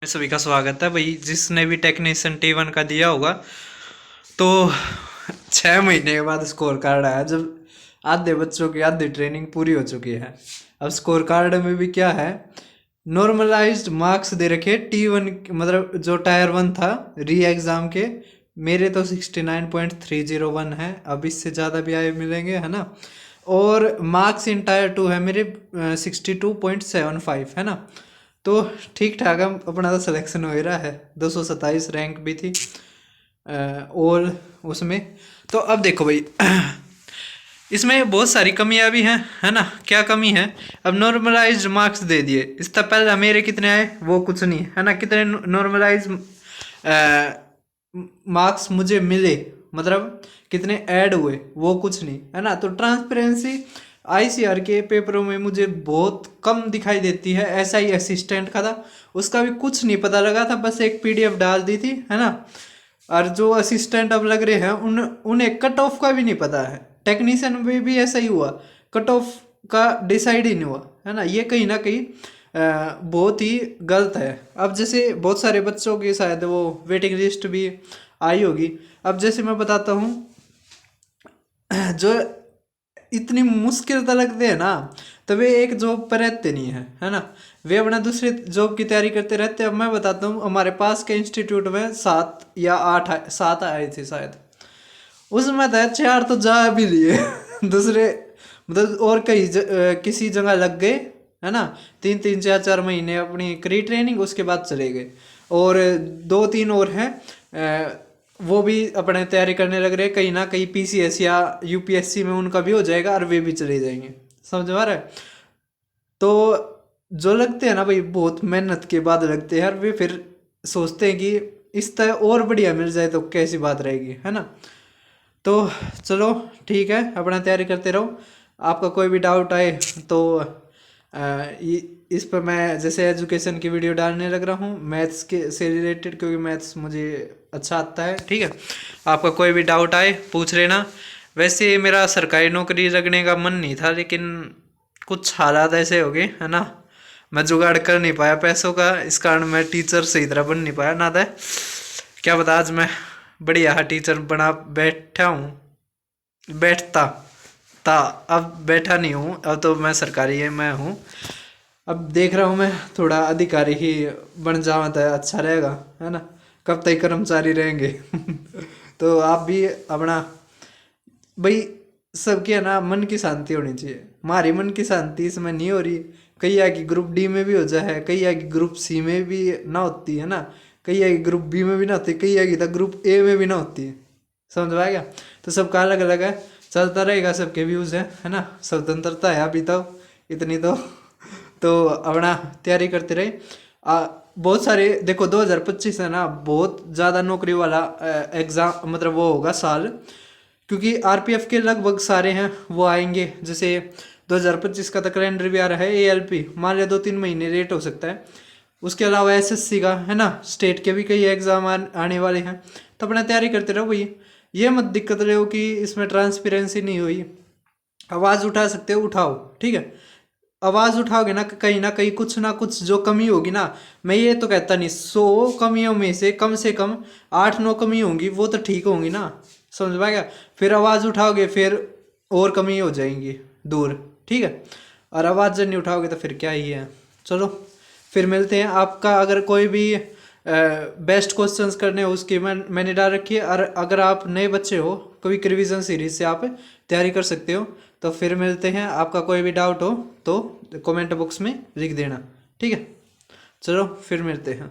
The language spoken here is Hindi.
सभी का स्वागत है भाई। जिसने भी टेक्नीशियन T1 का दिया होगा तो 6 महीने के बाद स्कोर कार्ड आया, जब आधे बच्चों की आधी ट्रेनिंग पूरी हो चुकी है। अब स्कोर कार्ड में भी क्या है, नॉर्मलाइज्ड मार्क्स दे रखे T1, मतलब जो टायर 1 था री एग्ज़ाम के। मेरे तो 69.301 है, अब इससे ज़्यादा भी आए मिलेंगे, है ना। और मार्क्स इन टायर 2 है मेरे 62.75, है ना। तो ठीक ठाक हम अपना तो सिलेक्शन हो ही रहा है। 227 रैंक भी थी और उसमें। तो अब देखो भाई इसमें बहुत सारी कमियां भी हैं, है ना। क्या कमी है, अब नॉर्मलाइज्ड मार्क्स दे दिए। इससे पहले मेरे कितने आए वो कुछ नहीं, है ना। कितने नॉर्मलाइज मार्क्स मुझे मिले, मतलब कितने ऐड हुए वो कुछ नहीं, है ना। तो ट्रांसपेरेंसी आईसीआर के पेपरों में मुझे बहुत कम दिखाई देती है। ऐसा ही असिस्टेंट का था, उसका भी कुछ नहीं पता लगा था, बस एक पीडीएफ डाल दी थी, है ना। और जो असिस्टेंट अब लग रहे हैं उन्हें कट ऑफ का भी नहीं पता है। टेक्नीशियन में भी ऐसा ही हुआ, कट ऑफ का डिसाइड ही नहीं हुआ, है ना। ये कहीं ना कहीं बहुत ही गलत है। अब जैसे बहुत सारे बच्चों की शायद वो वेटिंग लिस्ट भी आई होगी। अब जैसे मैं बताता हूँ, जो इतनी मुश्किल तो लगते हैं ना, तो वे एक जॉब पर रहते नहीं है ना। वे अपना दूसरे जॉब की तैयारी करते रहते हैं। अब मैं बताता हूँ, हमारे पास के इंस्टीट्यूट में 7 आए थे शायद, उसमें तो 4 तो जा भी लिए दूसरे, मतलब और किसी जगह लग गए, है ना। 3-3 4-4 महीने अपनी करी ट्रेनिंग, उसके बाद चले गए। और 2-3 और हैं, वो भी अपने तैयारी करने लग रहे। कहीं ना कहीं पीसीएस या यूपीएससी में उनका भी हो जाएगा और वे भी चले जाएंगे, समझ में आ रहा है। तो जो लगते हैं ना भाई, बहुत मेहनत के बाद लगते हैं, और वे फिर सोचते हैं कि इस तरह और बढ़िया मिल जाए तो कैसी बात रहेगी, है ना। तो चलो ठीक है, अपना तैयारी करते रहो। आपका कोई भी डाउट आए तो इस पर मैं जैसे एजुकेशन की वीडियो डालने लग रहा हूँ, मैथ्स के से रिलेटेड, क्योंकि मैथ्स मुझे अच्छा आता है, ठीक है। आपका कोई भी डाउट आए पूछ लेना। वैसे मेरा सरकारी नौकरी लगने का मन नहीं था, लेकिन कुछ हालात ऐसे हो गए, है ना। मैं जुगाड़ कर नहीं पाया पैसों का, इस कारण मैं टीचर सही तरह बन नहीं पाया ना। था क्या बता, आज मैं बढ़िया टीचर बना बैठा हूँ, बैठता था। अब बैठा नहीं हूँ, अब तो मैं सरकारी है मैं हूँ। अब देख रहा हूँ मैं थोड़ा अधिकारी ही बन जाऊँ तो अच्छा रहेगा, है ना। कब तक कर्मचारी रहेंगे तो आप भी अपना भाई, सबके ना मन की शांति होनी चाहिए। हमारी मन की शांति इसमें नहीं हो रही। कई आगे ग्रुप डी में भी हो जाए, कई आगे ग्रुप सी में भी ना होती है ना, कई आगे ग्रुप बी में भी ना होती, कई आगे तक ग्रुप ए में भी ना होती है, समझ में आ गया। तो सबका अलग अलग है, चलता रहेगा, सबके व्यूज़ है ना। स्वतंत्रता है अभी तो इतनी तो अपना तैयारी करते रहे। बहुत सारे देखो, 2025 है ना, बहुत ज़्यादा नौकरी वाला एग्ज़ाम, मतलब वो होगा साल, क्योंकि आरपीएफ के लगभग सारे हैं वो आएंगे। जैसे 2025 का तो कैलेंडर भी आ रहा है। एएलपी मान लिया 2-3 महीने लेट हो सकता है। उसके अलावा एसएससी का, है ना, स्टेट के भी कई एग्जाम आने वाले हैं। तो अपना तैयारी करते रहो भाई। ये मत दिक्कत रहो कि इसमें ट्रांसपेरेंसी नहीं हुई। आवाज़ उठा सकते हो, उठाओ, ठीक है। आवाज़ उठाओगे ना कहीं कुछ ना कुछ जो कमी होगी ना, मैं ये तो कहता नहीं, 100 कमियों में से कम 8-9 कमी होंगी, वो तो ठीक होंगी ना, समझ में आ गया। फिर आवाज़ उठाओगे, फिर और कमी हो जाएंगी दूर, ठीक है। और आवाज़ जब नहीं उठाओगे तो फिर क्या ही है। चलो फिर मिलते हैं। आपका अगर कोई भी बेस्ट क्वेश्चंस करने हो उसकी मैंने डाल रखी है। और अगर आप नए बच्चे हो, कोई रिवीजन सीरीज से आप तैयारी कर सकते हो। तो फिर मिलते हैं। आपका कोई भी डाउट हो तो कमेंट बॉक्स में लिख देना, ठीक है। चलो फिर मिलते हैं।